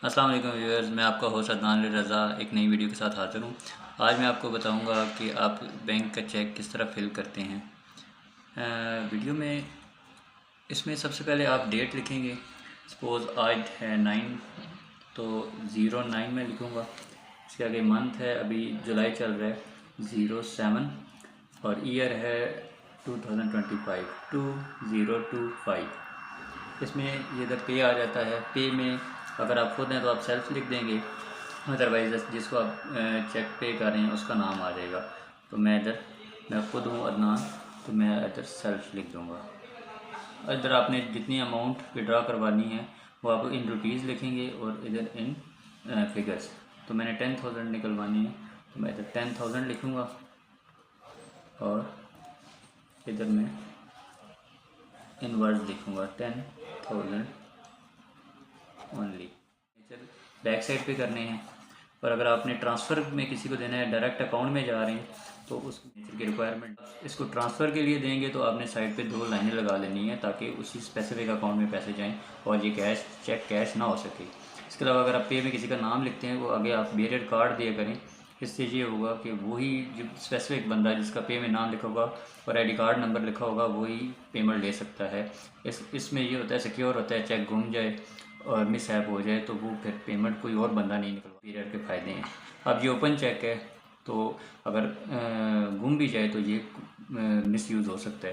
अस्सलाम वालेकुम व्यूअर्स, मैं आपका होस्ट अदनान रज़ा एक नई वीडियो के साथ हाज़िर हूँ। आज मैं आपको बताऊँगा कि आप बैंक का चेक किस तरह फ़िल करते हैं। वीडियो में इसमें सबसे पहले आप डेट लिखेंगे। सपोज़ आज है 9, तो 09 में लिखूँगा। इसके आगे मंथ है, अभी जुलाई चल रहा है, 07, और ईयर है 2025, 2025। इसमें ये इधर पे आ जाता है। पे में अगर आप खुद हैं तो आप सेल्फ लिख देंगे, अदरवाइज़ जिसको आप चेक पे कर रहे हैं उसका नाम आ जाएगा। तो मैं खुद हूँ अदनान, तो मैं इधर सेल्फ लिख दूँगा। इधर आपने जितनी अमाउंट विड्रा करवानी है वो आप इन रुपीज़ लिखेंगे और इधर इन फिगर्स। तो मैंने 10,000 निकलवानी है, तो मैं इधर 10,000 लिखूँगा और इधर मैं इन वर्ड्स लिखूँगा 10,000 ओनली। बैक साइड पे करने हैं। और अगर आपने ट्रांसफ़र में किसी को देना है, डायरेक्ट अकाउंट में जा रहे हैं, तो उस नेचर की रिक्वायरमेंट इसको ट्रांसफ़र के लिए देंगे तो आपने साइड पे 2 लाइनें लगा लेनी है ताकि उसी स्पेसिफिक अकाउंट में पैसे जाएं और ये चेक कैश ना हो सके। इसके अलावा अगर आप पे में किसी का नाम लिखते हैं, वो आगे आप बेरियर कार्ड दिया करें। इससे ये होगा कि वही जो स्पेसिफिक बंदा जिसका पे में नाम लिखा होगा और आईडी कार्ड नंबर लिखा होगा वही पेमेंट ले सकता है। इसमें ये होता है, सिक्योर होता है। चेक गुम जाए और मिसहैप हो जाए तो वो फिर पेमेंट कोई और बंदा नहीं निकलवा। पीरियड के फ़ायदे हैं। अब ये ओपन चेक है, तो अगर गुम भी जाए तो ये मिसयूज़ हो सकता है।